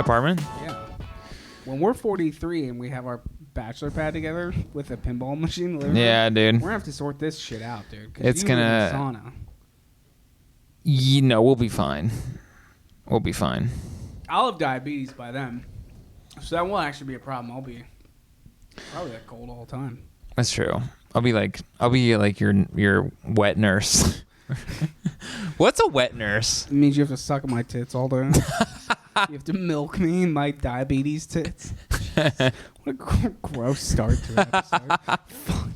apartment? Yeah. When we're 43 and we have our bachelor pad together with a pinball machine in the living room, Yeah, dude. we're going to have to sort this shit out, dude. 'Cause It's you live in a gonna... sauna. You know, we'll be fine. We'll be fine. I'll have diabetes by then. So that won't actually be a problem. I'll be probably that cold all the time. That's true. I'll be like your wet nurse. What's a wet nurse? It means you have to suck my tits all day. You have to milk me in my diabetes tits. What a gross start to an episode. Fuck.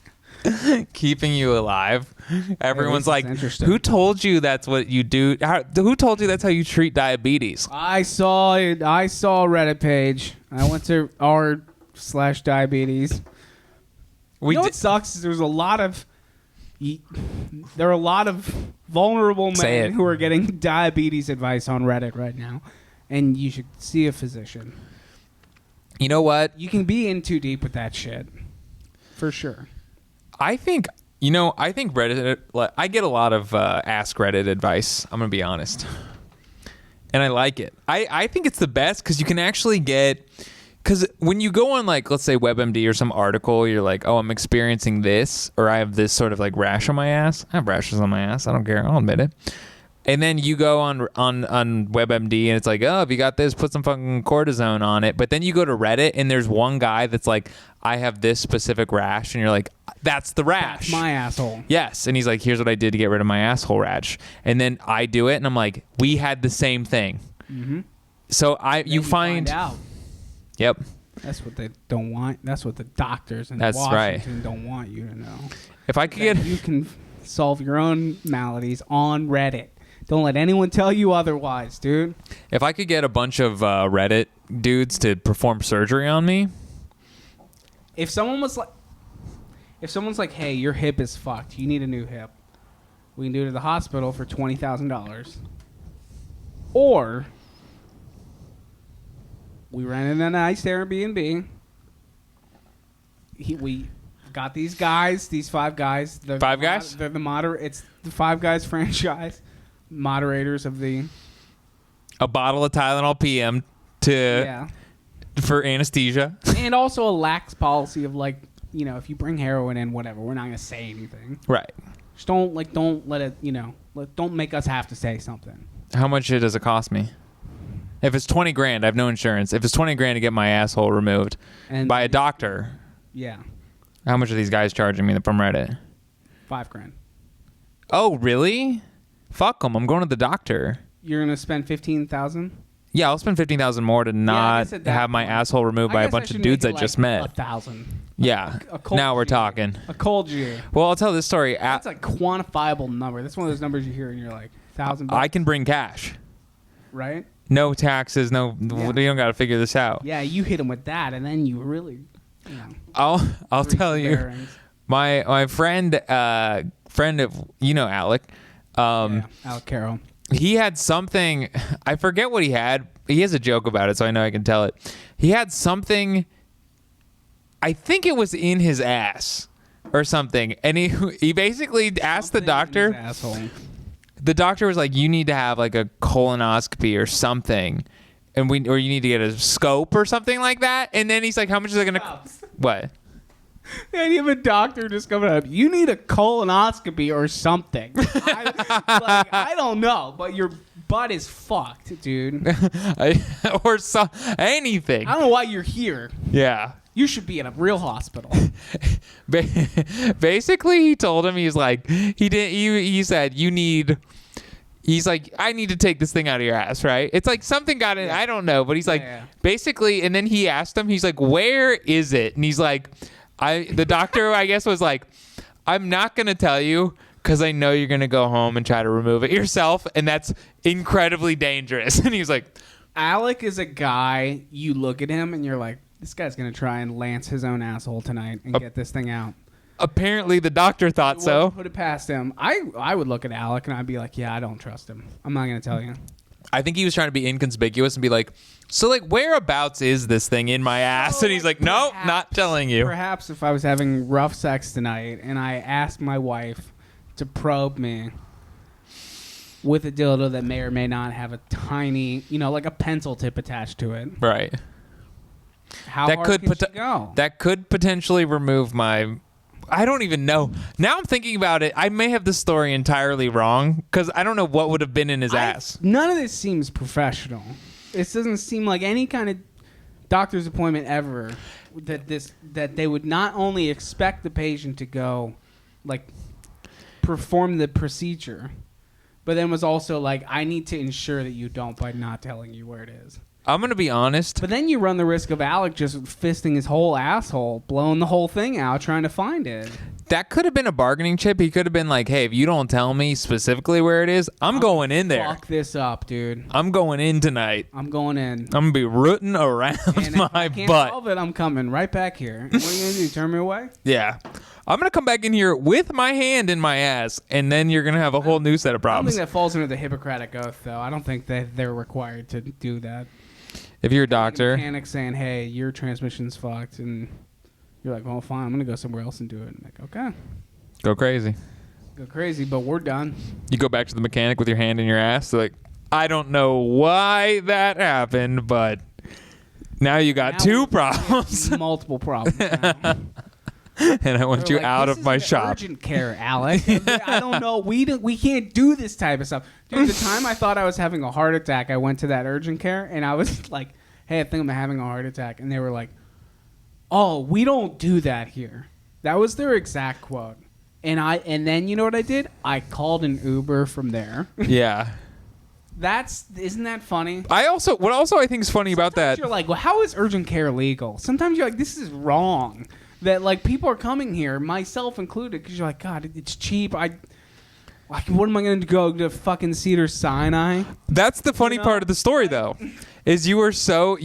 Keeping you alive. Everyone's like, interesting. who told you that's what you do? Who told you that's how you treat diabetes? I saw it. I saw a Reddit page. I went to r/diabetes. You know what sucks is there are a lot of vulnerable men who are getting diabetes advice on Reddit right now, and you should see a physician. You know what? You can be in too deep with that shit, for sure. I think Reddit. I get a lot of Ask Reddit advice. I'm gonna be honest, and I like it. I think it's the best because you can actually get. Because when you go on, like, let's say WebMD or some article, you're like, oh, I'm experiencing this, or I have this sort of like rash on my ass. I have rashes on my ass. I don't care. I'll admit it. And then you go on WebMD and it's like, oh, if you got this, put some fucking cortisone on it. But then you go to Reddit and there's one guy that's like, I have this specific rash. And you're like, that's the rash. That's my asshole. Yes. And he's like, here's what I did to get rid of my asshole rash. And then I do it and I'm like, we had the same thing. Mm-hmm. So you find out. Yep. That's what they don't want. That's what the doctors in That's Washington don't want you to know. If I could get... You can solve your own maladies on Reddit. Don't let anyone tell you otherwise, dude. If I could get a bunch of Reddit dudes to perform surgery on me... If someone's like, hey, your hip is fucked. You need a new hip. We can do it at the hospital for $20,000. Or... we rented a nice Airbnb. We got these guys, these five guys. Five guys? They're the It's the Five Guys franchise. Moderators of the... A bottle of Tylenol PM for anesthesia. And also a lax policy of, like, you know, if you bring heroin in, whatever, we're not going to say anything. Right. Just don't let it, you know, don't make us have to say something. How much does it cost me? If it's $20,000, I have no insurance. If it's $20,000 to get my asshole removed by a doctor, yeah. How much are these guys charging me from Reddit? $5,000. Oh, really? Fuck them. I'm going to the doctor. You're gonna spend $15,000? Yeah, I'll spend $15,000 more to not have my asshole removed by a bunch of dudes I just met. $1,000. Yeah. Now we're talking. A cold year. Well, I'll tell this story. That's a quantifiable number. That's one of those numbers you hear and you're like, $1,000. I can bring cash. Right? No taxes. No. Yeah. You don't got to figure this out. Yeah, you hit them with that, and then you really. You know, I'll tell you. My friend of Alec. Alec Carroll. He had something. I forget what he had. He has a joke about it, so I know I can tell it. He had something. I think it was in his ass or something, and he basically asked the doctor. Asshole. The doctor was like, "You need to have like a colonoscopy or something, or you need to get a scope or something like that." And then he's like, "How much is it gonna?" What? And you have a doctor just coming up. You need a colonoscopy or something. I don't know, but your butt is fucked, dude. Or anything. I don't know why you're here. Yeah. You should be in a real hospital. Basically, he told him, he said, he's like, I need to take this thing out of your ass, right? It's like something got in, I don't know, but he's like, basically, and then he asked him, he's like, where is it? And he's like, the doctor, I guess, was like, I'm not going to tell you because I know you're going to go home and try to remove it yourself, and that's incredibly dangerous. And he's like, Alec is a guy, you look at him and you're like, this guy's going to try and lance his own asshole tonight and get this thing out. Apparently the doctor thought so. Put it past him. I would look at Alec and I'd be like, yeah, I don't trust him. I'm not going to tell you. I think he was trying to be inconspicuous and be like, so like whereabouts is this thing in my ass? And he's like, no, not telling you. Perhaps if I was having rough sex tonight and I asked my wife to probe me, with a dildo that may or may not have a tiny, like a pencil tip attached to it. Right. How hard can she go? That could potentially remove my... I don't even know. Now I'm thinking about it. I may have the story entirely wrong because I don't know what would have been in his ass. None of this seems professional. This doesn't seem like any kind of doctor's appointment ever that they would not only expect the patient to go, like, perform the procedure, but then was also like, I need to ensure that you don't by not telling you where it is. I'm going to be honest. But then you run the risk of Alec just fisting his whole asshole, blowing the whole thing out, trying to find it. That could have been a bargaining chip. He could have been like, hey, if you don't tell me specifically where it is, I'm going in there. Fuck this up, dude. I'm going in tonight. I'm going in. I'm going to be rooting around and my if I can't butt. solve it, I'm coming right back here. What are you going to do, turn me away? Yeah. I'm going to come back in here with my hand in my ass, and then you're going to have a whole new set of I don't problems. think that falls under the Hippocratic Oath, though. I don't think that they're required to do that. If you're a doctor. Mechanic saying, hey, your transmission's fucked, and you're like, well, fine, I'm going to go somewhere else and do it. And like, okay. Go crazy. Go crazy, but we're done. You go back to the mechanic with your hand in your ass. They're like, I don't know why that happened, but now you got two problems. Multiple problems now. And I want you like, out this of my is shop. Urgent care, Alec. I don't know. We can't do this type of stuff. Dude, the time I thought I was having a heart attack, I went to that urgent care, and I was like, hey, I think I'm having a heart attack. And they were like, oh, we don't do that here. That was their exact quote. And then you know what I did? I called an Uber from there. Yeah. Isn't that funny? What I think is funny about that. You're like, well, how is urgent care legal? Sometimes you're like, this is wrong. That like people are coming here, myself included, because you're like, God, it's cheap. What am I going to go to fucking Cedars-Sinai? That's the funny part of the story, though, is you were so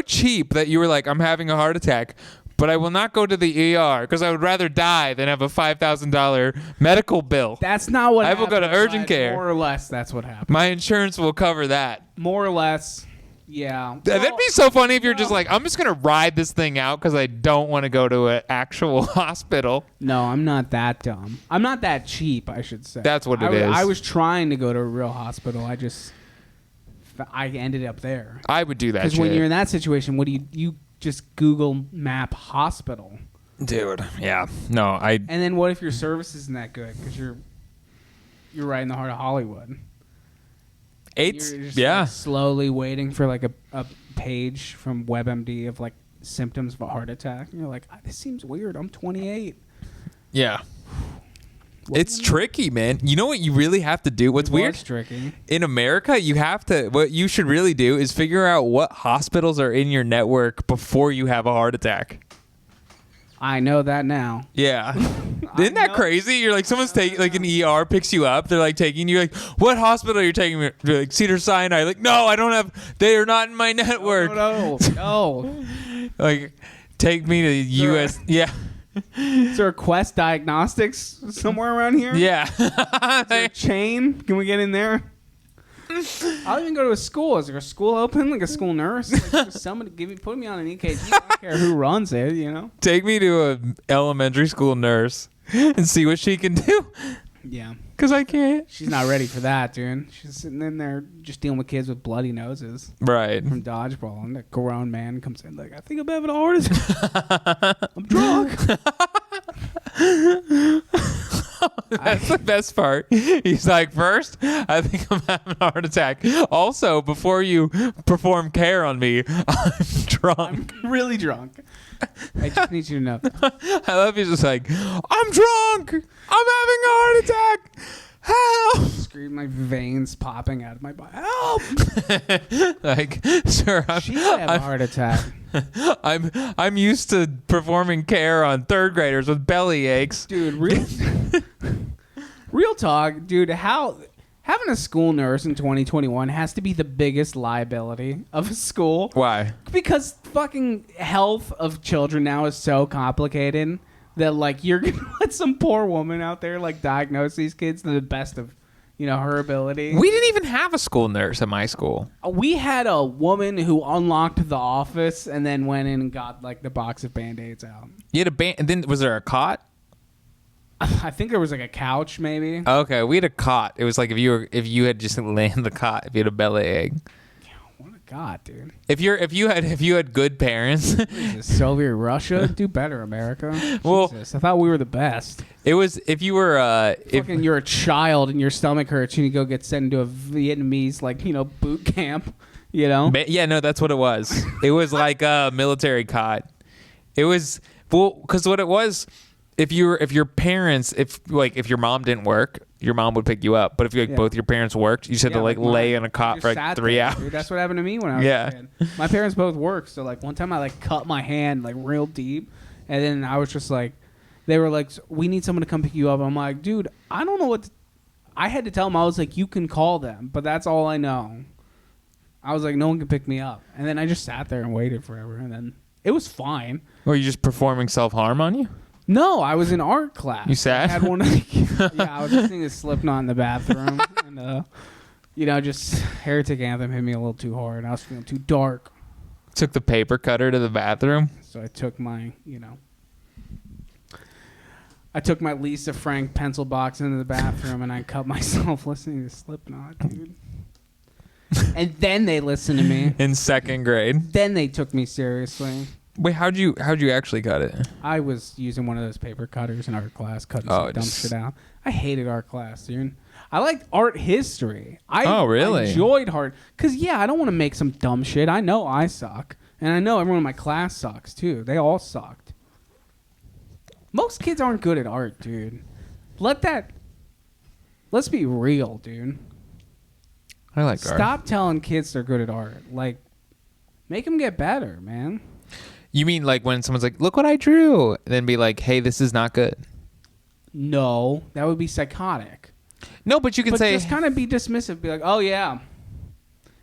cheap that you were like, I'm having a heart attack, but I will not go to the ER because I would rather die than have a $5,000 medical bill. That's not what happened. I will go to urgent care. More or less, that's what happened. My insurance will cover that. More or less. Yeah. That'd be so funny if you're just like, I'm just going to ride this thing out because I don't want to go to an actual hospital. No, I'm not that dumb. I'm not that cheap, I should say. That's what it is. I was trying to go to a real hospital. I ended up there. I would do that shit. Because when you're in that situation, what do you just Google map hospital? Dude, yeah. No, And then what if your service isn't that good? Because you're right in the heart of Hollywood. You're just like slowly waiting for like a page from WebMD of like symptoms of a heart attack. And you're like, this seems weird. I'm 28. Yeah. It's tricky, man. You know what you really have to do? What's weird? It's tricky. In America, what you should really do is figure out what hospitals are in your network before you have a heart attack. I know that now. Yeah. Isn't that crazy? You're like, someone's taking, like an ER picks you up. They're like taking you, like, what hospital are you taking me? You're like, Cedars-Sinai. Like, no, I don't have, they are not in my network. No. Like, take me to US. Yeah. Is there a Quest Diagnostics somewhere around here? Yeah. Is there a chain? Can we get in there? I'll even go to a school. Is there a school open? Like a school nurse? Like somebody put me on an EKG. I don't care who runs it, Take me to an elementary school nurse and see what she can do. Yeah. Because I can't. She's not ready for that, dude. She's sitting in there just dealing with kids with bloody noses. Right. From dodgeball. And a grown man comes in like, I think I'm having a heart attack. I'm drunk. That's the best part. He's like, first, I think I'm having a heart attack. Also, before you perform care on me, I'm drunk. I'm really drunk. I just need you to know that. I love you just like, I'm drunk. I'm having a heart attack. Help! Scream, my veins popping out of my body. Help! Like, sir, She might have a heart attack. I'm used to performing care on third graders with belly aches. Dude, real talk, dude, having a school nurse in 2021 has to be the biggest liability of a school. Why? Because fucking health of children now is so complicated that like you're gonna let some poor woman out there like diagnose these kids to the best of her ability. We didn't even have a school nurse at my school. We had a woman who unlocked the office and then went in and got like the box of Band-Aids out. You had a and then was there a cot? I think there was like a couch, maybe. Okay, we had a cot. It was like if you had just laid in the cot, if you had a belly egg. What a god, dude. If you had good parents. Jesus, Soviet Russia, do better, America. Well, Jesus, I thought we were the best. it was if you were Fucking, you're a child and your stomach hurts and you go get sent into a Vietnamese boot camp. Yeah, no, that's what it was. It was like a military cot. It was because what it was. If your parents, if your mom didn't work, your mom would pick you up. But if both your parents worked, you just had to lay in a cot for 3 hours. Dude, that's what happened to me when I was a kid. My parents both worked, so one time I cut my hand real deep, and then I was just they were like, we need someone to come pick you up. I'm like, dude, I don't know what. I had to tell them. I was like, you can call them, but that's all I know. I was like, no one can pick me up, and then I just sat there and waited forever, and then it was fine. Were you just performing self-harm on you? No, I was in art class. You sat? I had one. I was listening to Slipknot in the bathroom, and just Heretic Anthem hit me a little too hard. I was feeling too dark. Took the paper cutter to the bathroom. So I took my, I took my Lisa Frank pencil box into the bathroom, and I cut myself listening to Slipknot, dude. And then they listened to me. In 2nd grade. Then they took me seriously. Wait, how'd you actually cut it? I was using one of those paper cutters in art class, cutting some dumb shit out. I hated art class, dude. I liked art history. Really? I enjoyed art. Because, I don't want to make some dumb shit. I know I suck. And I know everyone in my class sucks, too. They all sucked. Most kids aren't good at art, dude. Let's be real, dude. I like art. Stop telling kids they're good at art. Make them get better, man. You mean when someone's like, look what I drew, then be like, hey, this is not good? No, that would be psychotic. No, but you can say, just kind of be dismissive. Be like, oh yeah,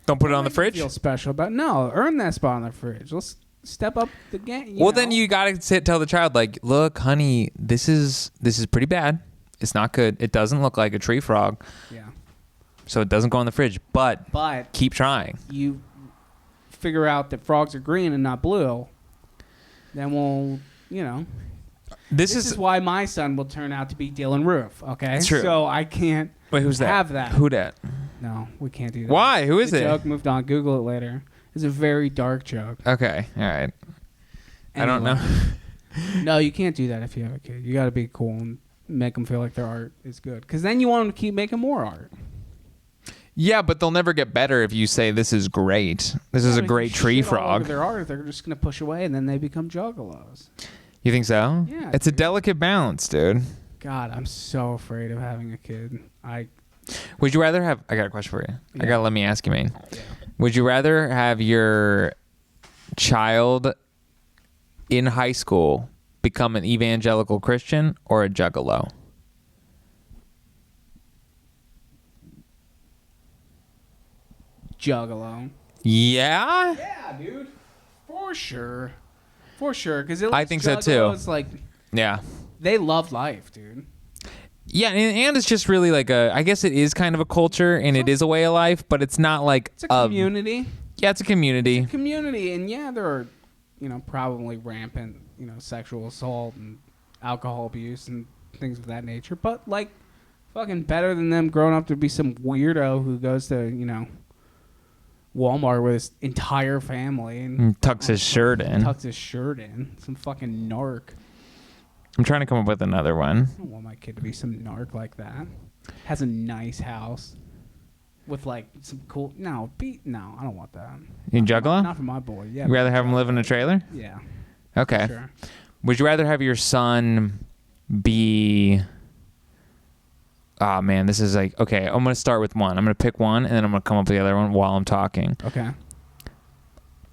don't put it on the fridge. Feel special, but no, earn that spot on the fridge. Let's step up the game. Then you gotta tell the child look, honey, this is pretty bad. It's not good. It doesn't look like a tree frog. Yeah. So it doesn't go in the fridge, but keep trying. You figure out that frogs are green and not blue. Then we'll, This is why my son will turn out to be Dylan Roof, okay? That's true. So I can't have that. Who dat? No, we can't do that. Why? Who is it? Joke moved on. Google it later. It's a very dark joke. Okay. All right. Anyway. I don't know. No, you can't do that if you have a kid. You got to be cool and make them feel like their art is good. Because then you want them to keep making more art. Yeah, but they'll never get better if you say this is great. This is a great tree frog. Their art, they're just going to push away, and then they become juggalos. You think so? Yeah. It's a delicate balance, dude. God, I'm so afraid of having a kid. Would you rather have... I got a question for you. Yeah. Let me ask you, man. Yeah. Would you rather have your child in high school become an evangelical Christian or a juggalo? Juggalo. Yeah? Yeah, dude. For sure. Because I think so too. It's yeah. They love life, dude. Yeah, and it's just really I guess it is kind of a culture and it is a way of life, but it's not it's a community. Yeah, it's a community. It's a community, and there are, probably rampant, sexual assault and alcohol abuse and things of that nature, but fucking better than them growing up to be some weirdo who goes to, Walmart with his entire family and tucks his shirt in. Some fucking narc. I'm trying to come up with another one. I don't want my kid to be some narc like that. Has a nice house with some cool. No, I don't want that. You juggalo? Not for my boy. Yeah. You rather have him live in a trailer? Yeah. Okay. Sure. Would you rather have your son be... Oh, man, this is okay, I'm going to start with one. I'm going to pick one, and then I'm going to come up with the other one while I'm talking. Okay.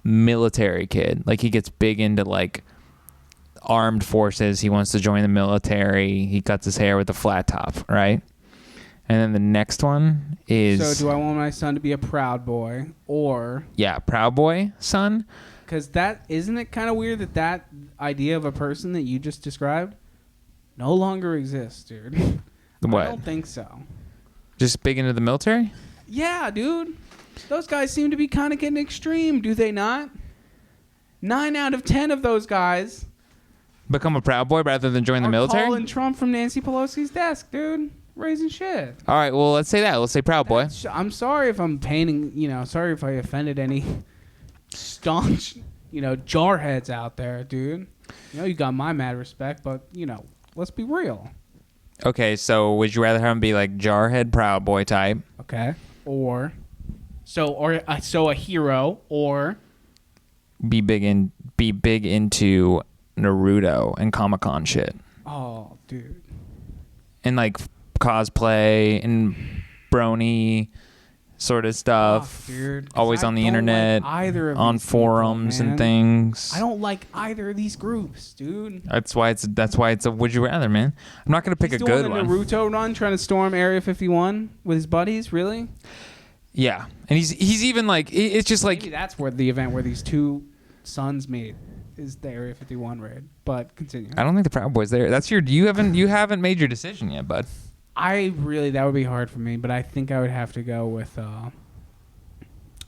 Military kid. He gets big into, armed forces. He wants to join the military. He cuts his hair with a flat top, right? And then the next one is... So do I want my son to be a proud boy, or... Yeah, proud boy son. Because isn't it kind of weird that idea of a person that you just described no longer exists, dude? What? I don't think so. Just big into the military? Yeah, dude. Those guys seem to be kind of getting extreme, do they not? 9 out of 10 of those guys Become a Proud Boy rather than join the Or military? calling Trump from Nancy Pelosi's desk, dude. Raising shit. All right, well, let's say that. Let's say Proud Boy. I'm sorry if I'm painting, sorry if I offended any staunch, jarheads out there, dude. You got my mad respect, but, let's be real. Okay, so would you rather have him be like Jarhead Proud Boy type? Okay. So a hero, or Be big into Naruto and Comic-Con shit. oh, dude. And like cosplay and brony sort of stuff. Fuck, dude. Always on the internet, like either of on these forums people, man. and things. I don't like either of these groups, dude. That's why it's a would you rather, man. I'm not gonna pick He's a good doing one. a Naruto run, trying to storm Area 51 with his buddies. Really? Yeah, and he's even like it's just like Maybe that's where the event where these two sons meet is the Area 51 raid. But continue. I don't think the Proud Boy's there. That's you haven't made your decision yet, bud. That would be hard for me, but I think I would have to go with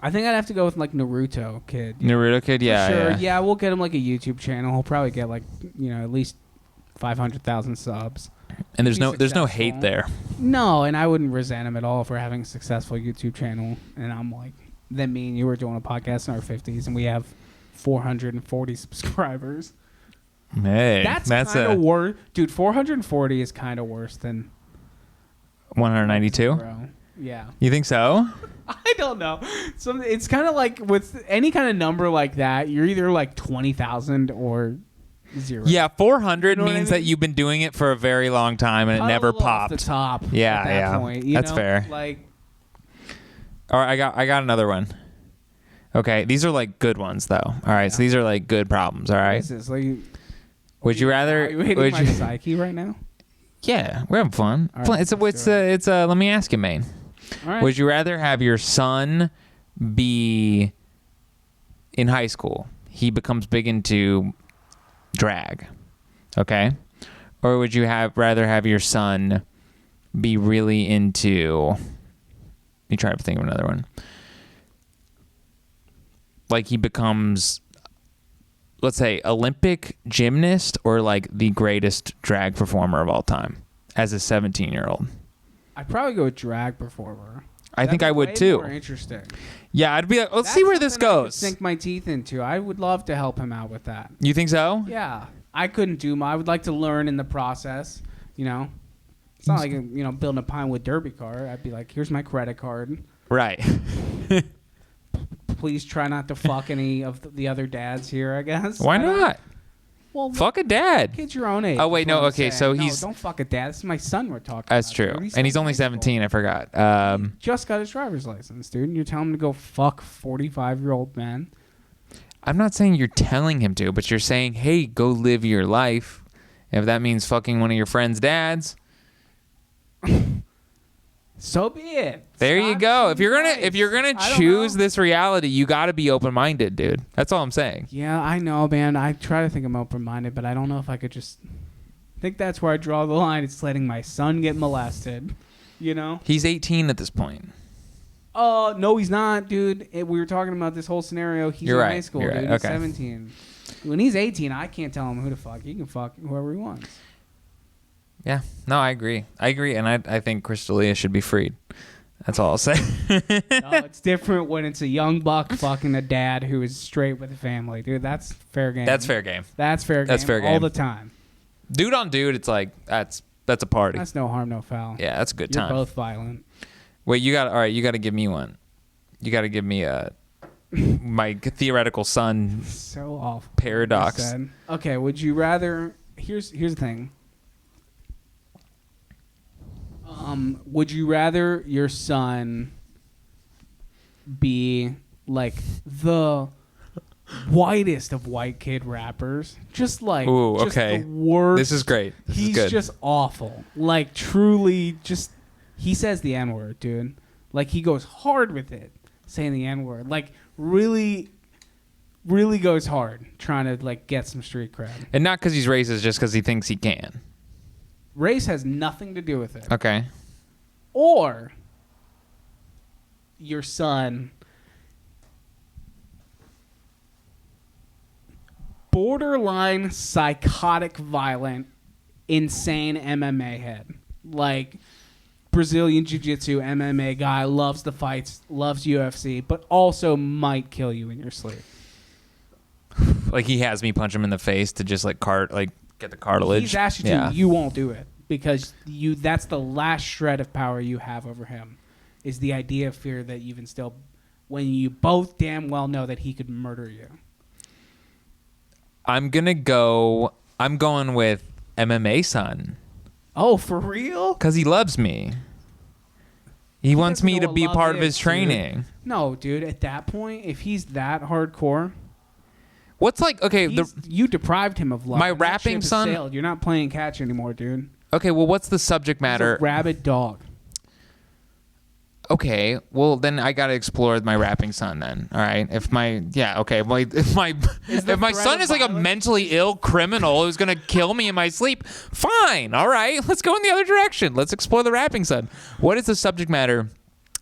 I think I'd have to go with like Naruto Kid. Naruto Kid, yeah, sure. yeah. We'll get him like a YouTube channel. He'll probably get like at least 500,000 subs. And there's no successful. hate there. No, and I wouldn't resent him at all for having a successful YouTube channel. And I'm like, then me and you were doing a podcast in our 50s, and we have 440 subscribers. Hey, That's kind of worse, dude. 440 is kind of worse than 192. Bro. Yeah. You think so? I don't know. So it's kind of like with any kind of number like that, you're either like 20,000 or 0. Yeah, 400 You know what means I mean? that you've been doing it for a very long time and it never Huddle off popped. the top. Yeah, at that yeah. Point, That's fair. Like, All right, I got another one. Okay, these are like good ones though. All right, so these are like good problems. All what right. is this? Like, Would you rather? are you hitting Would my you? psyche right now? Yeah, we're having fun. All right, It's let's do it. let me ask you, Maine. All right. Would you rather have your son be in high school? He becomes big into drag, okay? Or would you rather have your son be really into? Let me try to think of another one. Like he becomes, let's say, Olympic gymnast or like the greatest drag performer of all time as a 17-year-old. I'd probably go with drag performer. I think I would too. More interesting. Yeah, I'd be like, let's see where this That's something I could goes. sink my teeth into. I would love to help him out with that. You think so? Yeah, I couldn't do I would like to learn in the process. It's not like building a Pinewood Derby car. I'd be like, here's my credit card. Right. Please try not to fuck any of the other dads here. I guess. Why not? Well, Fuck a dad. kid's your own age. Oh, wait, is no, what I'm okay, saying. so No, he's- don't fuck a dad. This is my son we're talking That's about. true. Dude. And he's still only in high school. 17. I forgot. He just got his driver's license, dude. And you're telling him to go fuck 45-year-old men. I'm not saying you're telling him to, but you're saying, hey, go live your life. If that means fucking one of your friends' dads, So be it. there you Stop go. being If you're gonna nice. I don't choose know. this reality, you got to be open-minded, dude. That's all I'm saying. Yeah, I know, man. I try to think I'm open-minded, but I don't know if I could just. I think that's where I draw the line. It's letting my son get molested. He's 18 at this point. Oh no, he's not, dude. We were talking about this whole scenario. He's You're in right. high school, You're dude. right. He's Okay. 17. When he's 18, I can't tell him who to fuck. He can fuck whoever he wants. Yeah. No, I agree. And I think Crystalia should be freed. That's all I'll say. No, it's different when it's a young buck fucking a dad who is straight with a family, dude. That's fair game. That's fair game. That's fair game. That's fair all game. the time. Dude on dude, it's like that's a party. That's no harm, no foul. Yeah, that's a good You're time. both violent. Wait, you got to give me one. You got to give me my theoretical son So awful. paradox. Like I said. Okay, would you rather? Here's the thing. Would you rather your son be like the whitest of white kid rappers? Just like Ooh, just okay. the worst. This is great. This He's is good. just awful. Like truly, just he says the N-word, dude. Like he goes hard with it, saying the N-word. Like really, really goes hard trying to like get some street cred. And not because he's racist, just because he thinks he can. Race has nothing to do with it. Okay. Or your son borderline psychotic, violent, insane MMA head. Like Brazilian Jiu-Jitsu MMA guy, loves the fights, loves UFC, but also might kill you in your sleep. Like he has me punch him in the face to just like get the cartilage. He's asked you to, you won't do it because that's the last shred of power you have over him, is the idea of fear that you've instilled when you both damn well know that he could murder you. I'm going with MMA son. Oh, for real? Because he loves me. He wants me to be part of his training. Dude. No, dude, at that point, if he's that hardcore... What's like, okay... you deprived him of love. My rapping son... Sailed. You're not playing catch anymore, dude. Okay, well, what's the subject matter? He's a rabid dog. Okay, well, then I gotta explore my rapping son then, all right? If my son is like a mentally ill criminal who's gonna kill me in my sleep, fine, all right, let's go in the other direction. Let's explore the rapping son. What is the subject matter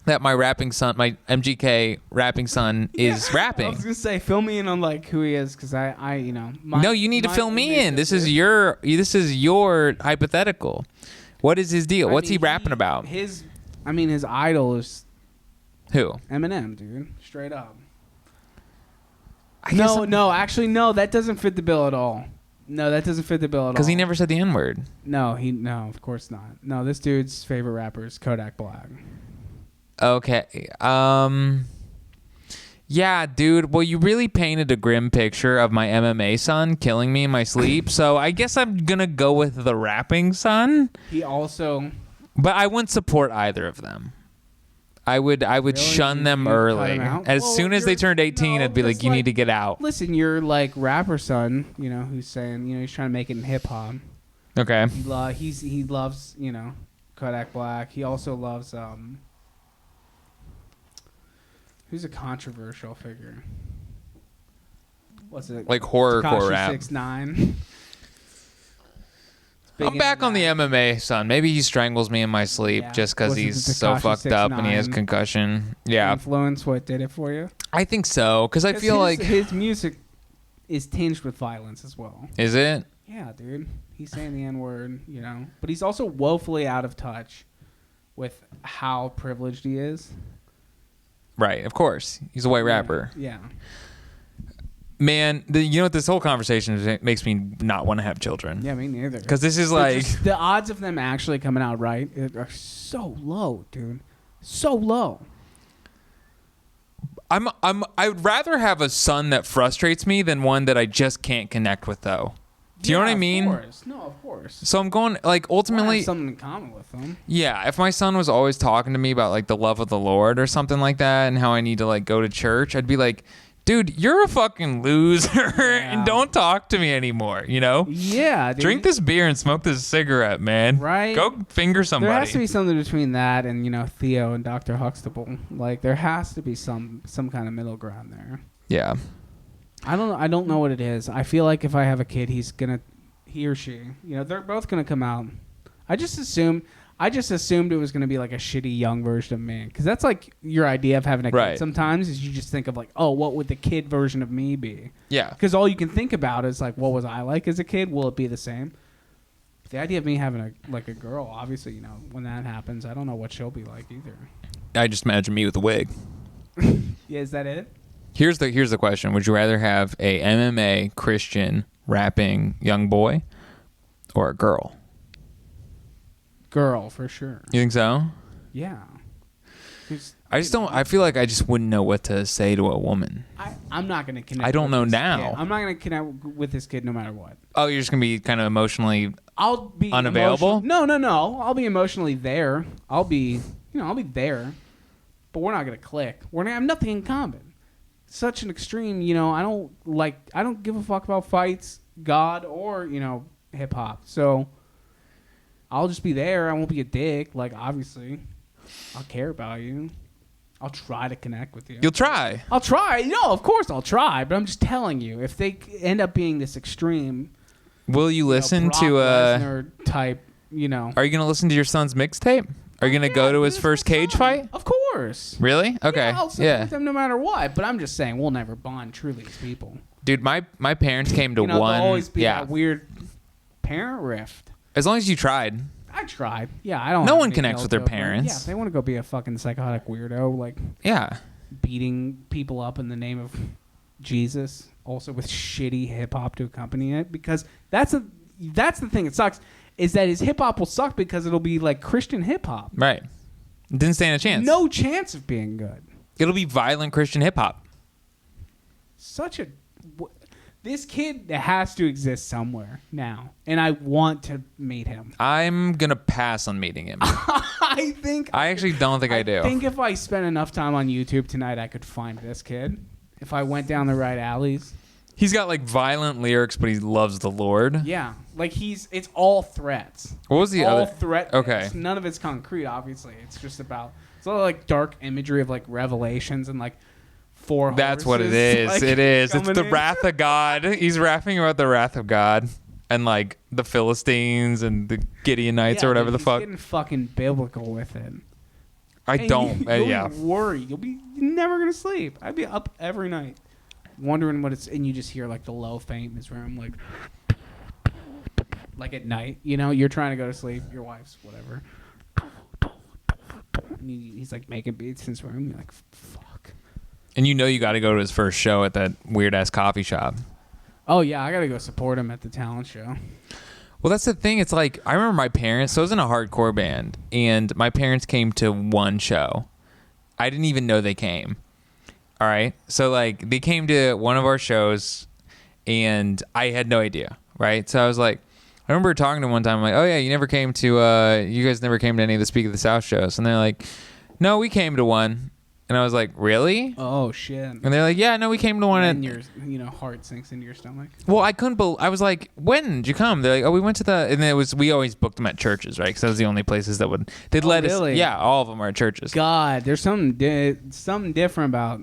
that my rapping son, my MGK rapping son is rapping? I was gonna say, fill me in on like who he is, because no, you need to fill me in. This is your hypothetical. What is his deal? What's he rapping about? His idol is who? Eminem, dude. Straight up. Actually, no. That doesn't fit the bill at all. No, that doesn't fit the bill at all. Because he never said the N-word. No, of course not. No, this dude's favorite rapper is Kodak Black. Okay. Yeah, dude. Well, you really painted a grim picture of my MMA son killing me in my sleep. So I guess I'm gonna go with the rapping son. He also... But I wouldn't support either of them. I would really? Shun them early. As soon as they turned 18, I'd be like, you need to get out. Listen, your like rapper son, who's saying, he's trying to make it in hip hop. Okay. He loves, Kodak Black. He also loves who's a controversial figure? What's it? Like horrorcore rap. 6ix9ine. I'm back on the MMA son. Maybe he strangles me in my sleep just because he's so fucked up and he has concussion. Yeah. Influence what did it for you? I think so, because I feel like his music is tinged with violence as well. Is it? Yeah, dude. He's saying the N-word, but he's also woefully out of touch with how privileged he is. Right, of course. He's a white rapper. Yeah. Man, this whole conversation makes me not want to have children. Yeah, me neither. Because this is like... the odds of them actually coming out right are so low, dude. So low. I'd rather have a son that frustrates me than one that I just can't connect with, though. Do you know what I mean? Of course. No, of course. So I'm going, like, ultimately... have something in common with them. Yeah, if my son was always talking to me about, like, the love of the Lord or something like that and how I need to, like, go to church, I'd be like... Dude, you're a fucking loser and don't talk to me anymore, Yeah, dude. Drink this beer and smoke this cigarette, man. Right? Go finger somebody. There has to be something between that and, Theo and Dr. Huxtable. Like, there has to be some kind of middle ground there. Yeah. I don't know what it is. I feel like if I have a kid, he or she, they're both going to come out. I just assumed it was going to be like a shitty young version of me. Because that's like your idea of having a kid sometimes is you just think of like, oh, what would the kid version of me be? Yeah. Because all you can think about is like, what was I like as a kid? Will it be the same? But the idea of me having a girl, obviously, when that happens, I don't know what she'll be like either. I just imagine me with a wig. Yeah, is that it? Here's the question. Would you rather have a MMA Christian rapping young boy or a girl? Girl, for sure. You think so? Yeah. I feel like I just wouldn't know what to say to a woman. I'm not going to connect. I don't know now. Kid. I'm not going to connect with this kid no matter what. Oh, you're just going to be kind of emotionally I'll be unavailable? No. I'll be emotionally there. I'll be there. But we're not going to click. We're going to have nothing in common. Such an extreme, I don't give a fuck about fights, God, or, hip hop. So I'll just be there. I won't be a dick. Like, obviously, I'll care about you. I'll try to connect with you. You'll try. I'll try. No, of course I'll try. But I'm just telling you, if they end up being this extreme, will you listen Brock to Lesnar type? Are you going to listen to your son's mixtape? Are you going to go to his first cage fight? Of course. Really? Okay. Yeah, I'll support them no matter what. But I'm just saying, we'll never bond truly as people. Dude, my parents came to There'll one. always be that weird parent rift. As long as you tried. I tried. Yeah, I don't. No have one any connects with their guilt over it. parents. Yeah, if they want to go be a fucking psychotic weirdo, like Yeah. beating people up in the name of Jesus, also with shitty hip hop to accompany it, because that's the thing that sucks, is that his hip hop will suck because it'll be like Christian hip hop. Right. Didn't stand a chance. No chance of being good. It'll be violent Christian hip hop. This kid has to exist somewhere now, and I want to meet him. I'm gonna pass on meeting him. I actually don't think I do. I think if I spent enough time on YouTube tonight, I could find this kid. If I went down the right alleys. He's got like violent lyrics, but he loves the Lord. Yeah, like it's all threats. What was the all other? threat? Okay. None of it's concrete. Obviously, it's just about all like dark imagery of like revelations and like four. That's what it horses, is. like, It is. It's the in. wrath of God. He's rapping about the wrath of God and like the Philistines and the Gideonites or whatever the fuck. He's getting fucking biblical with it. I And don't. You'll Yeah. be worried. You're never gonna sleep. I'd be up every night, wondering what it's. And you just hear like the low faint in his room, like at night. You know, you're trying to go to sleep. Your wife's whatever. And he's like making beats in his room. You're like, fuck. And you know you got to go to his first show at that weird ass coffee shop. Oh yeah, I gotta go support him at the talent show. Well, that's the thing. It's like I remember my parents. So I was in a hardcore band, and my parents came to one show. I didn't even know they came. All right, so like they came to one of our shows, and I had no idea. Right, so I was like, I remember talking to them one time. I'm like, oh yeah, you guys never came to any of the Speak of the South shows, and they're like, no, we came to one. And I was like, really? Oh shit! And they're like, yeah, no, we came to one. And your heart sinks into your stomach. Well, I couldn't believe. I was like, when did you come? They're like, oh, we went to the. And it was, we always booked them at churches, right? Because that was the only places that they'd let really? us. Yeah, all of them are at churches. God, there's something different about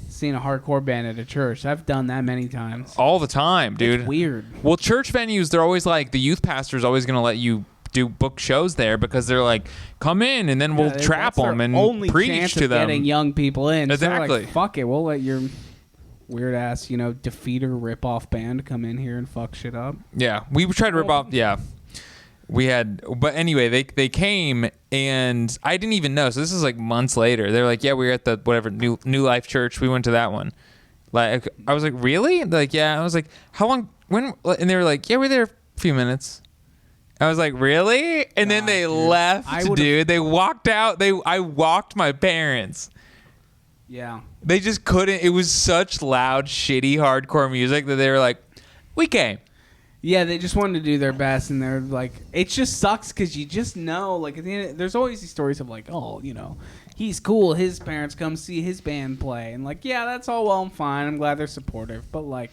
seeing a hardcore band at a church. I've done that many times. All the time, dude. It's weird. Well, church venues, they're always like, the youth pastor's always going to let you book shows there because they're like, come in and then we'll trap them and only preach chance to of them. getting young people in. Exactly. So they're like, fuck it, we'll let your weird ass, defeater rip off band come in here and fuck shit up. Yeah, we tried to rip off. Yeah, we had. But anyway, they came and I didn't even know. So this is like months later. They're like, yeah, we were at the whatever New Life Church. We went to that one. Like I was like, really? They're like, yeah. I was like, how long? When? And they were like, yeah, we're there a few minutes. I was like, really? And then they left, dude. They walked out. I walked my parents. Yeah. They just couldn't. It was such loud, shitty, hardcore music that they were like, we came. Yeah, they just wanted to do their best, and they're like, it just sucks because you just know, like, at the end, there's always these stories of like, oh, he's cool. His parents come see his band play, and like, yeah, that's all well and fine. I'm glad they're supportive, but like,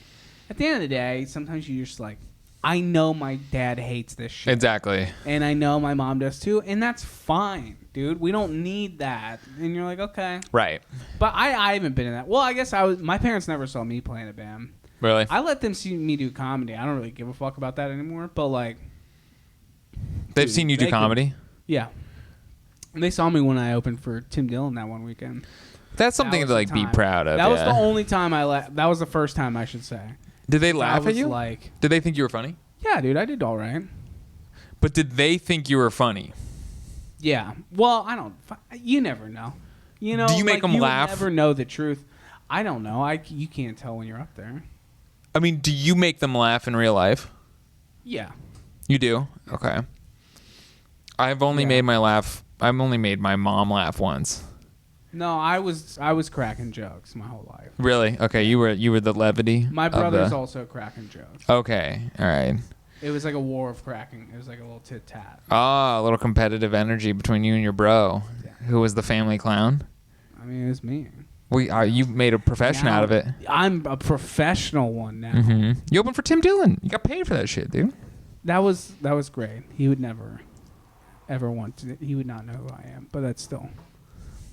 at the end of the day, sometimes you're just like, I know my dad hates this shit. Exactly. And I know my mom does too, and that's fine, dude. We don't need that. And you're like, okay. Right. But I haven't been in that. Well, I guess my parents never saw me play in a band. Really? I let them see me do comedy. I don't really give a fuck about that anymore, but like... They've seen you do comedy? Yeah. And they saw me when I opened for Tim Dillon that one weekend. That's something to like be proud of. That was the only time that was the first time, I should say. Did they laugh at you? Did they think you were funny? Yeah, dude, I did all right. But did they think you were funny? Yeah. Well, I don't. You never know. Do you make them laugh? You never know the truth. I don't know. You can't tell when you're up there. I mean, do you make them laugh in real life? Yeah. You do? Okay. I've only made my mom laugh once. No, I was cracking jokes my whole life. Really? Okay, you were the levity. My brother's also cracking jokes. Okay, all right. It was like a war of cracking. It was like a little tit tat. Ah, a little competitive energy between you and your bro, who was the family clown. I mean, it was me. You made a profession out of it. I'm a professional one now. Mm-hmm. You opened for Tim Dillon. You got paid for that shit, dude. That was great. He would never, ever want to. He would not know who I am. But that's still.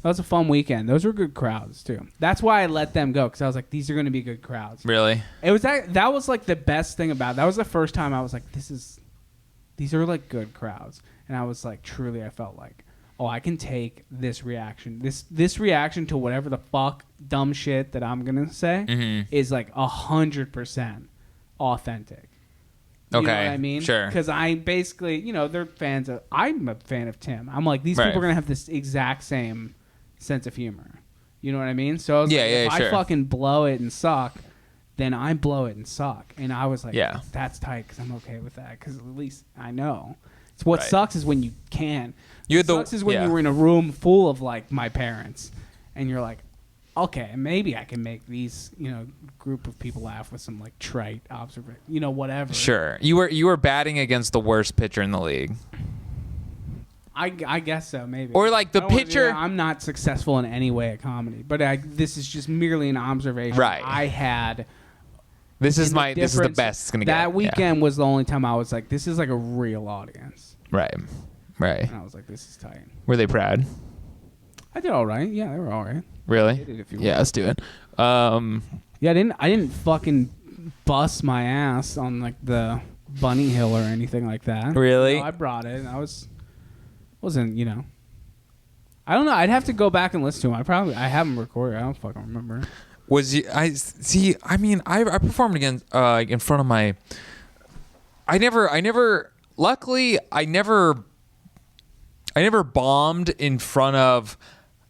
That was a fun weekend. Those were good crowds too. That's why I let them go because I was like, these are going to be good crowds. Really? It was that was like the best thing about it. That was the first time I was like, these are like good crowds, and I was like, truly, I felt like, oh, I can take this reaction. This reaction to whatever the fuck dumb shit that I'm gonna say is like 100% authentic. You know what I mean? Sure. Because I basically, they're fans of. I'm a fan of Tim. I'm like, these people are gonna have this exact same sense of humor. You know what I mean? So I was like, if I fucking blow it and suck, then I blow it and suck. And I was like, that's tight because I'm okay with that because at least I know. It's what sucks is when you can. What sucks is when you were in a room full of like my parents, and you're like, okay, maybe I can make these group of people laugh with some like trite observation, whatever. Sure, you were batting against the worst pitcher in the league. I guess so, maybe. Or like the pitcher. I'm not successful in any way at comedy, but this is just merely an observation. Right. I had. This is the best it's gonna get. That weekend was the only time I was like, this is like a real audience. Right. And I was like, this is tight. Were they proud? I did all right. Yeah, they were all right. Really? I did it if you yeah, let's do it. Yeah, I didn't fucking bust my ass on like the bunny hill or anything like that. Really? I brought it. Wasn't I don't know. I'd have to go back and listen to them. I haven't recorded. I don't fucking remember. I mean, I performed again in front of my. Luckily, I never bombed in front of.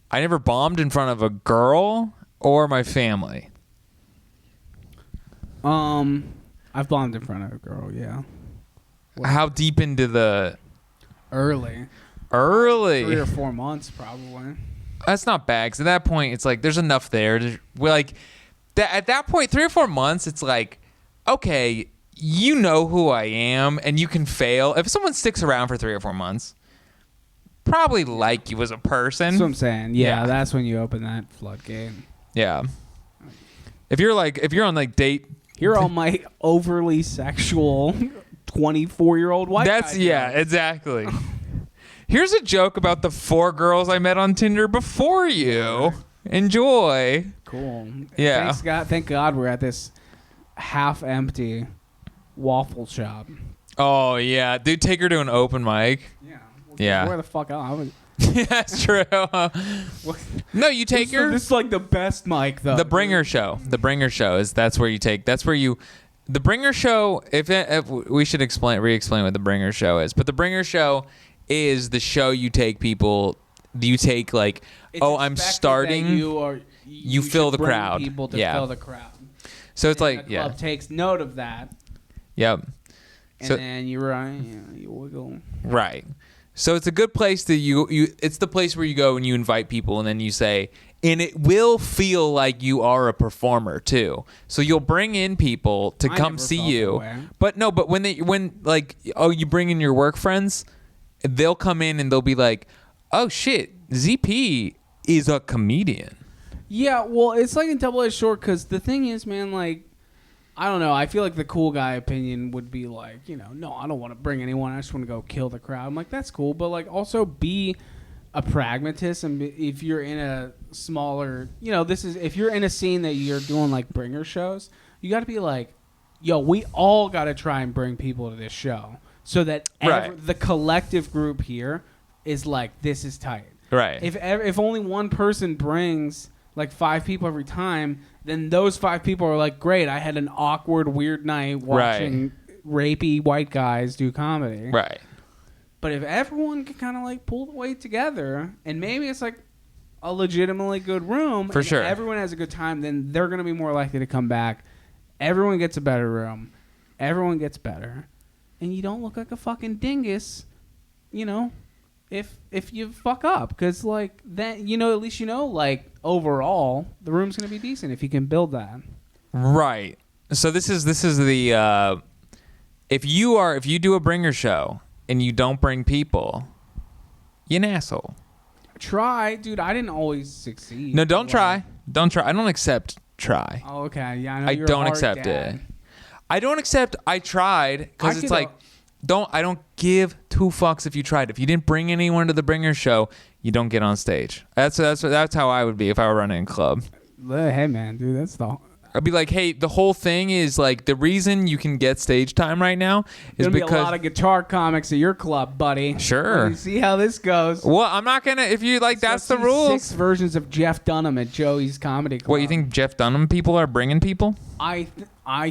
I never bombed in front of a girl or my family. I've bombed in front of a girl. Yeah. How deep into the? Early. 3 or 4 months, probably. That's not bad. 'Cause at that point, it's like there's enough there. At that point, 3 or 4 months, it's like, okay, you know who I am, and you can fail. If someone sticks around for 3 or 4 months, probably like you as a person. That's what I'm saying. Yeah, that's when you open that floodgate. Yeah. If you're on like date. You're on my overly sexual 24-year-old white guy. Exactly. Here's a joke about the 4 girls I met on Tinder before you. Enjoy. Cool. Yeah. Thank God we're at this half-empty waffle shop. Oh, yeah. Dude, take her to an open mic. Yeah. Where the fuck else? Yeah, that's true. No, you take her. This is like the best mic, though. The Bringer Show. The Bringer Show is The Bringer Show, if we should re-explain what The Bringer Show is. But The Bringer Show is the show you take people, like, I'm starting. You fill the crowd. People to fill the crowd. So it's like, the club takes note of that. Yep. And then you wiggle. Right. So it's a good place it's the place where you go and you invite people and then you say, and it will feel like you are a performer too. So you'll bring in people to come see you. But when you bring in your work friends, they'll come in and they'll be like, oh shit, ZP is a comedian. Yeah, well, it's like a double-edged sword because the thing is, man, like, I don't know. I feel like the cool guy opinion would be like, no, I don't want to bring anyone. I just want to go kill the crowd. I'm like, that's cool. But, like, also be a pragmatist. And if you're in a smaller, if you're in a scene that you're doing, like, bringer shows, you got to be like, yo, we all got to try and bring people to this show so that the collective group here is like, this is tight. Right. If only one person brings, like, 5 people every time, then those 5 people are like, great, I had an awkward, weird night watching rapey white guys do comedy. Right. But if everyone can kind of like pull the weight together, and maybe it's like a legitimately good room, for sure, everyone has a good time, then they're going to be more likely to come back. Everyone gets a better room. Everyone gets better. And you don't look like a fucking dingus, if you fuck up. Because, like, then, at least like, overall, the room's going to be decent if you can build that. Right. So this is the if you do a bringer show and you don't bring people, you're an asshole. Try, dude. I didn't always succeed. No, don't try. Don't try. I don't accept try. Oh, okay. Yeah, I know. I You're don't a hard accept dad. it. I don't accept I tried because it's like I don't give 2 fucks if you tried. If you didn't bring anyone to the bringer show, you don't get on stage. That's how I would be if I were running a club. Hey man, dude, I'll be like, hey, the whole thing is like the reason you can get stage time right now is There'll because be a lot of guitar comics at your club, buddy. Sure. You see how this goes. Well, I'm not gonna. If you like, that's the See rules. 6 versions of Jeff Dunham at Joey's Comedy Club. What, you think Jeff Dunham people are bringing people? I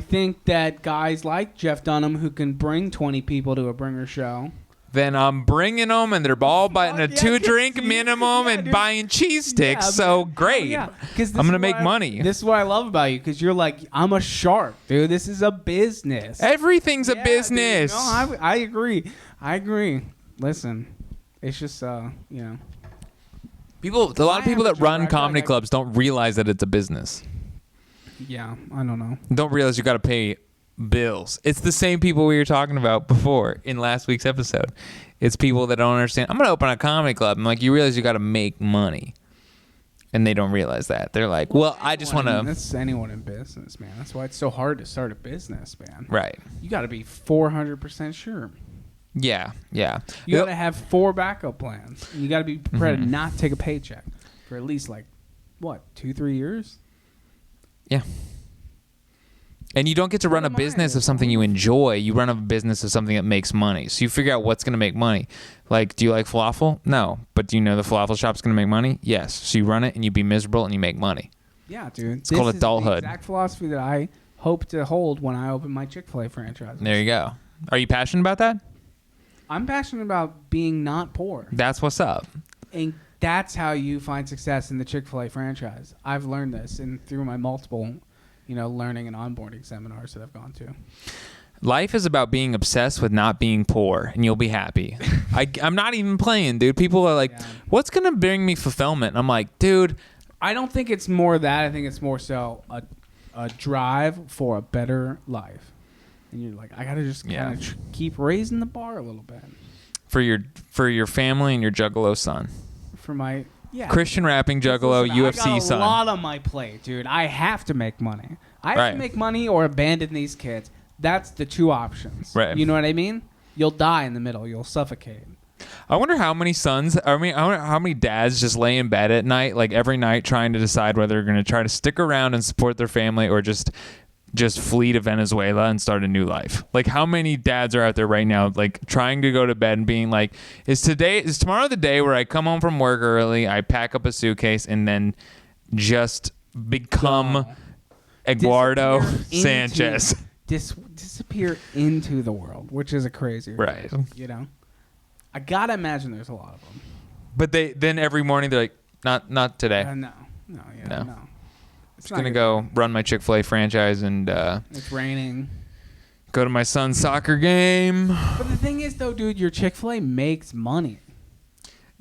think that guys like Jeff Dunham who can bring 20 people to a bringer show. Then I'm bringing them, and they're all buying a 2-drink minimum and buying cheese sticks. So great. Yeah, I'm gonna make money. This is what I love about you, because you're like, I'm a shark, dude. This is a business. Everything's a business. Dude. No, I agree. I agree. Listen, it's just People, a lot of people that run comedy like, clubs don't realize that it's a business. Yeah, I don't know. Don't realize you got to pay bills. It's the same people we were talking about before in last week's episode. It's people that don't understand. I'm going to open a comedy club. I'm like, you realize you got to make money. And they don't realize that. They're like, well, I just want to. That's anyone in business, man. That's why it's so hard to start a business, man. Right. You got to be 400% sure. Yeah. You got to have 4 backup plans. You got to be prepared to not take a paycheck for at least 2-3 years. Yeah. And you don't get to run a business of something you enjoy. You run a business of something that makes money. So you figure out what's going to make money. Like, do you like falafel? No. But do you know the falafel shop's going to make money? Yes. So you run it and you be miserable and you make money. Yeah, dude. It's called adulthood. The exact philosophy that I hope to hold when I open my Chick-fil-A franchise. There you go. Are you passionate about that? I'm passionate about being not poor. That's what's up. And that's how you find success in the Chick-fil-A franchise. I've learned this through my multiple, learning and onboarding seminars that I've gone to. Life is about being obsessed with not being poor, and you'll be happy. I'm not even playing, dude. People are like, what's going to bring me fulfillment? And I'm like, dude. I don't think it's more that. I think it's more so a drive for a better life. And you're like, I got to just kind of keep raising the bar a little bit. For your family and your Juggalo son. For my... Yeah. Christian rapping Juggalo, UFC son. I got a lot on my plate, dude. I have to make money. I have to make money or abandon these kids. That's the 2 options. Right. You know what I mean? You'll die in the middle. You'll suffocate. I wonder how many sons, I wonder how many dads just lay in bed at night, like every night, trying to decide whether they're going to try to stick around and support their family or just flee to Venezuela and start a new life. Like, how many dads are out there right now, like, trying to go to bed and being like, is tomorrow the day where I come home from work early, I pack up a suitcase, and then just become Eduardo Sanchez? Disappear into the world, which is a crazy right. Thing, I gotta imagine there's a lot of them. But then every morning they're like, not today. No. It's going to go run my Chick-fil-A franchise and it's raining. Go to my son's soccer game. But the thing is, though, dude, your Chick-fil-A makes money.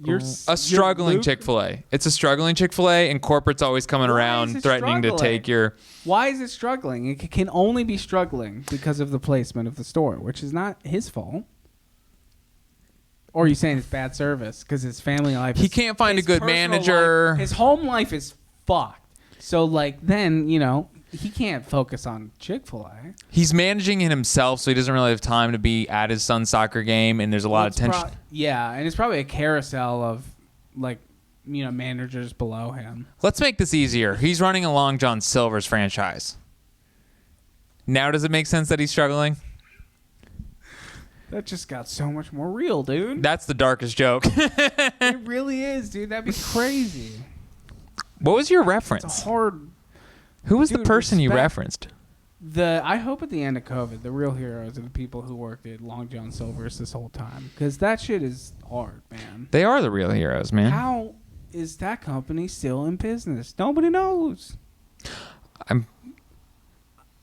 You're a struggling Chick-fil-A. It's a struggling Chick-fil-A, and corporate's always coming around threatening to take your... Why is it struggling? It can only be struggling because of the placement of the store, which is not his fault. Or are you saying it's bad service because his family life He can't find a good manager. His home life is fucked. So, then, he can't focus on Chick-fil-A. He's managing it himself, so he doesn't really have time to be at his son's soccer game, and there's a lot of tension. And it's probably a carousel of, managers below him. Let's make this easier. He's running a Long John Silver's franchise. Now does it make sense that he's struggling? That just got so much more real, dude. That's the darkest joke. It really is, dude. That'd be crazy. What was your reference? It's hard. Who was the person you referenced? I hope at the end of COVID, the real heroes are the people who worked at Long John Silver's this whole time. Because that shit is hard, man. They are the real heroes, man. How is that company still in business? Nobody knows. I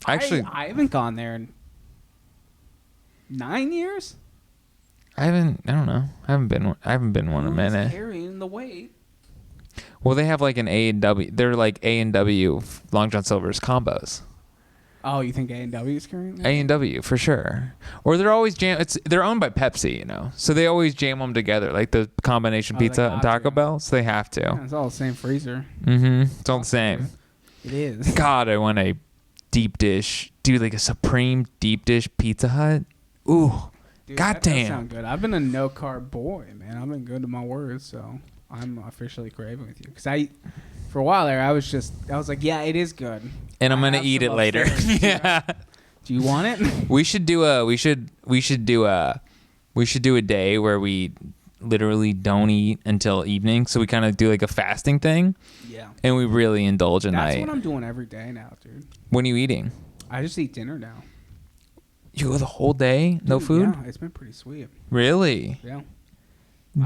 haven't gone there in 9 years. I don't know. I haven't been one in a minute. Carrying the weight. Well, they have like an A&W. They're like A&W Long John Silver's combos. Oh, you think A&W is carrying that? A&W for sure. Or they're always they're owned by Pepsi, so they always jam them together, like the combination pizza and Taco Bell. So they have to. Yeah, it's all the same freezer. Mm-hmm. It's all the same. It is. God, I want a deep dish, dude, like a supreme deep dish Pizza Hut. Ooh, dude, God damn. That sound good. I've been a no carb boy, man. I've been good to my word, so I'm officially craving with you because For a while there, I was like, yeah, it is good. And I'm I gonna have eat some it later. upstairs, Yeah. Do you want it? We should do a day where we literally don't eat until evening. So we kind of do like a fasting thing. Yeah. And we really indulge at That's night. what I'm doing every day now, dude. When are you eating? I just eat dinner now. You go the whole day? No Dude, food? Yeah, it's been pretty sweet. Really? Yeah.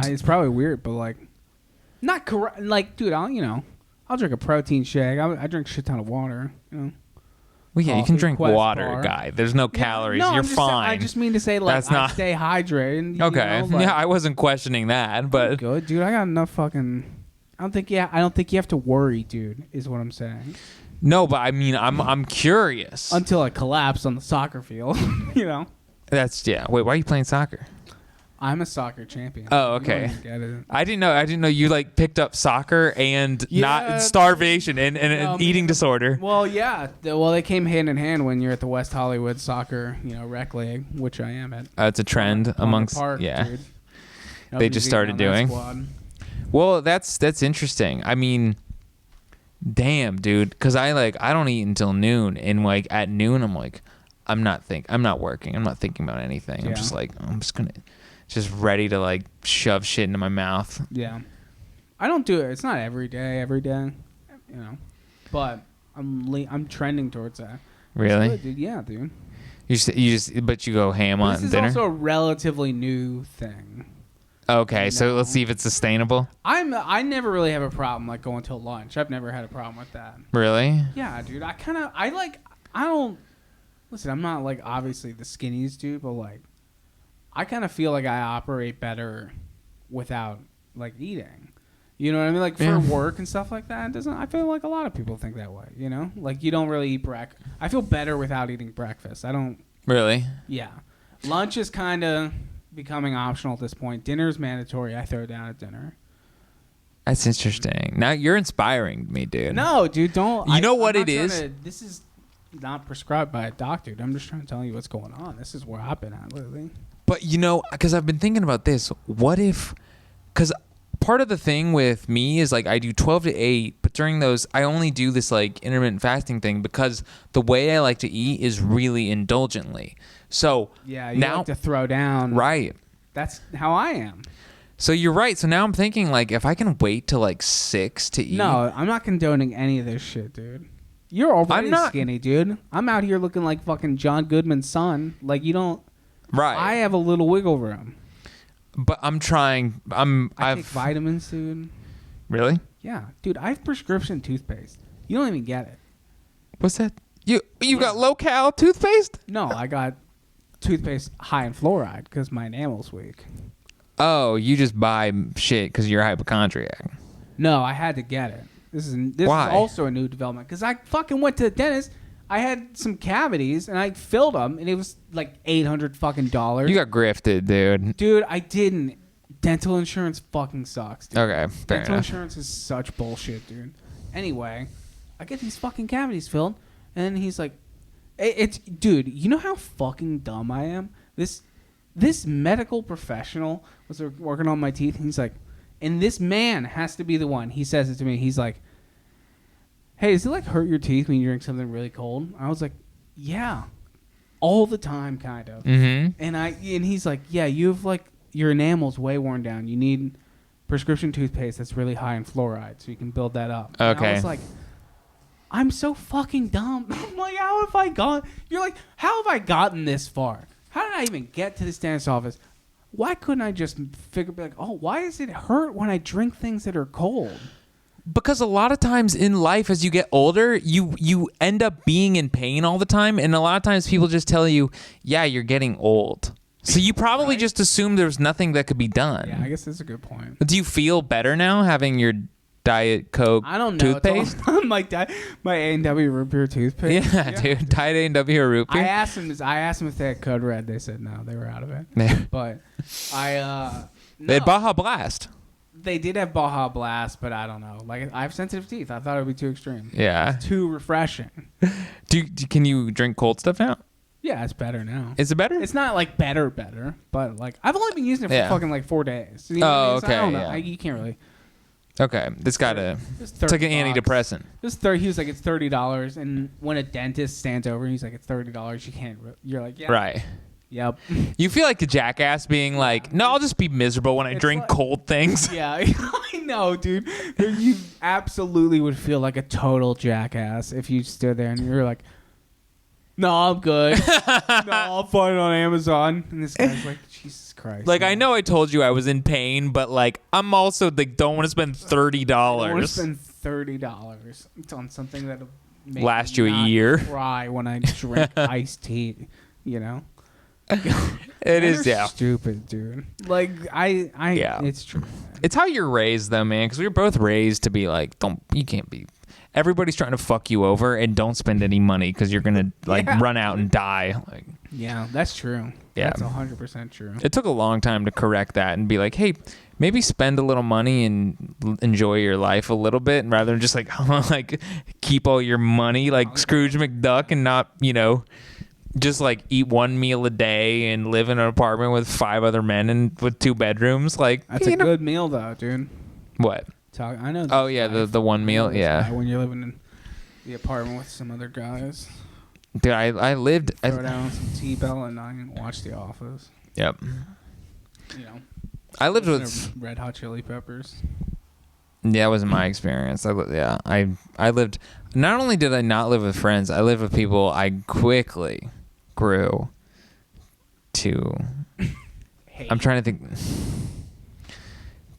It's probably weird, but like, not correct. Like, dude, I'll drink a protein shake. I drink a shit ton of water. Well, yeah, you can drink Quest water, bar. guy. There's no calories. No, You're I'm just fine. I just mean to say, like, That's not- I stay hydrated. Okay. Yeah, I wasn't questioning that, but good, dude. I got enough fucking. I don't think you have to worry, dude. Is what I'm saying. no, but I mean, I'm curious. Until I collapse on the soccer field, That's yeah. Wait, why are you playing soccer? I'm a soccer champion. Oh, You don't okay. even get it. I didn't know you like picked up soccer and not starvation and an eating disorder. Well, yeah. They came hand in hand when you're at the West Hollywood soccer, rec league, which I am at. It's a trend On the amongst park, yeah. dude. They Nobody's just eating started on that doing. squad. Well, that's interesting. I mean, damn, dude, because I don't eat until noon, and like at noon I'm like, I'm not working. I'm not thinking about anything. Yeah. I'm just like just ready to like shove shit into my mouth. Yeah. I don't do it. It's not every day, but I'm trending towards that. Really? Good, dude. Yeah, dude. But you go ham on This is dinner. also a relatively new thing. Okay, so No. let's see if it's sustainable. I never really have a problem like going till lunch. I've never had a problem with that. Really? Yeah, dude. I don't listen. I'm not like obviously the skinniest dude, but like I kind of feel like I operate better without like eating. You know what I mean? Like for work and stuff like that. I feel like a lot of people think that way. Like you don't really eat breakfast. I feel better without eating breakfast. I don't. Really? Yeah, lunch is kind of becoming optional at this point. Dinner's mandatory. I throw down at dinner. That's interesting. Now you're inspiring me, dude. No, dude, don't. You know I'm what not it trying is? This is not prescribed by a doctor. I'm just trying to tell you what's going on. This is where I've been at lately. But because I've been thinking about this, what if, because part of the thing with me is like I do 12 to 8, but during those I only do this like intermittent fasting thing because the way I like to eat is really indulgently. So Yeah, you now like to throw down. right. That's how I am. So you're right. So now I'm thinking like if I can wait till like 6 to eat. No, I'm not condoning any of this shit, dude. You're already skinny, dude. I'm out here looking like fucking John Goodman's son. Like you don't. Right. I have a little wiggle room. But I'm trying. I take vitamins, dude. Really? Yeah, dude. I have prescription toothpaste. You don't even get it. What's that? You got low cal toothpaste? No, I got toothpaste high in fluoride because my enamel's weak. Oh, you just buy shit because you're a hypochondriac. No, I had to get it. This is also a new development because I fucking went to the dentist. I had some cavities and I filled them and it was like $800 fucking dollars. You got grifted, dude. Dude, I didn't. Dental insurance fucking sucks, dude. Okay, fair Dental enough. insurance is such bullshit, dude. Anyway, I get these fucking cavities filled and he's like, it's dude, you know how fucking dumb I am? This medical professional was working on my teeth and he's like, and this man has to be the one. He says it to me. He's like, hey, does it like hurt your teeth when you drink something really cold? I was like, yeah, all the time, kind of. Mm-hmm. And he's like, yeah, you have like your enamel's way worn down. You need prescription toothpaste that's really high in fluoride so you can build that up. And Okay. I was like, I'm so fucking dumb. I'm like, how have I gone? You're like, how have I gotten this far? How did I even get to this dentist's office? Why couldn't I just be like, oh, why does it hurt when I drink things that are cold? Because a lot of times in life, as you get older, you end up being in pain all the time, and a lot of times people just tell you, "Yeah, you're getting old." So you probably just assume there's nothing that could be done. Yeah, I guess that's a good point. Do you feel better now having your Diet Coke I don't know. toothpaste? My A&W root beer toothpaste. Yeah, dude. Diet A&W or root beer? I asked them if they had Code Red. They said no, they were out of it. But no. They had Baja Blast. They did have Baja Blast, but I don't know. Like I have sensitive teeth. I thought it would be too extreme. Yeah. It's too refreshing. Can you drink cold stuff now? Yeah, it's better now. Is it better? It's not like better, but like I've only been using it for fucking like 4 days. You know what I mean? So okay, I don't know. yeah. You can't really. Okay, this got a. It's It's like an $30. antidepressant. He was like, it's $30, and when a dentist stands over, he's like, it's $30. You can't. You're like, yeah, Right. Yep. You feel like a jackass being like, no, I'll just be miserable when I drink like- cold things. Yeah, I know, dude. You absolutely would feel like a total jackass if you stood there and you were like, no, I'm good. No, I'll find it on Amazon. And this guy's like, Jesus Christ. Like, man. I know I told you I was in pain, but like, I'm also like, don't want to spend $30. I want to spend $30 on something that'll make Last me you a not year. cry when I drink iced tea, you know? It is, They're yeah. stupid, dude. Like, Yeah. it's true. It's how you're raised, though, man. Because we were both raised to be like, you can't be. Everybody's trying to fuck you over, and don't spend any money because you're gonna like Yeah. run out and die. Like, Yeah, that's true. Yeah. That's 100% true. it took a long time to correct that and be like, hey, maybe spend a little money and enjoy your life a little bit, rather than just like like keep all your money like Scrooge McDuck and not, just like eat one meal a day and live in an apartment with 5 other men and with 2 bedrooms. Like, That's a good meal, though, dude. What? I know. Oh yeah, the one meal. Yeah, When you're living in the apartment with some other guys, dude, I lived. throw down some T-Bell and I watch The Office. Yep. You know, I lived listen with. to Red Hot Chili Peppers. Yeah, that wasn't my experience. I lived. Not only did I not live with friends, I lived with people I quickly grew to. I'm trying to think.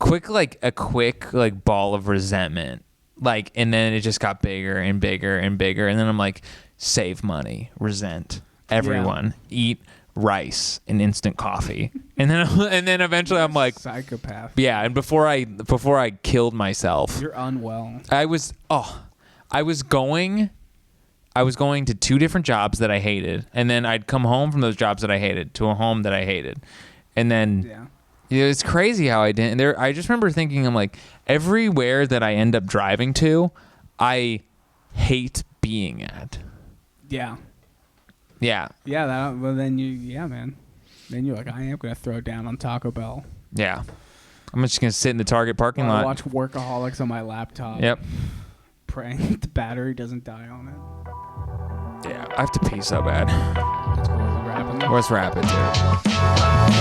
A quick ball of resentment, and then it just got bigger and bigger and bigger, and then I'm like, save money, resent everyone, eat rice and instant coffee, and then eventually I'm like, psychopath. yeah. And before I killed myself, You're unwell. I was going to 2 different jobs that I hated, and then I'd come home from those jobs that I hated to a home that I hated, and then. Yeah. It's crazy how I didn't. I just remember thinking, I'm like, everywhere that I end up driving to, I hate being at. Yeah. Yeah. Yeah. Then man. Then you're like, I am gonna throw down on Taco Bell. Yeah. I'm just gonna sit in the Target parking lot. Watch Workaholics on my laptop. Yep. Praying the battery doesn't die on it. Yeah. I have to pee so bad. That's cool. We're wrapping up. Let's wrap it, dude.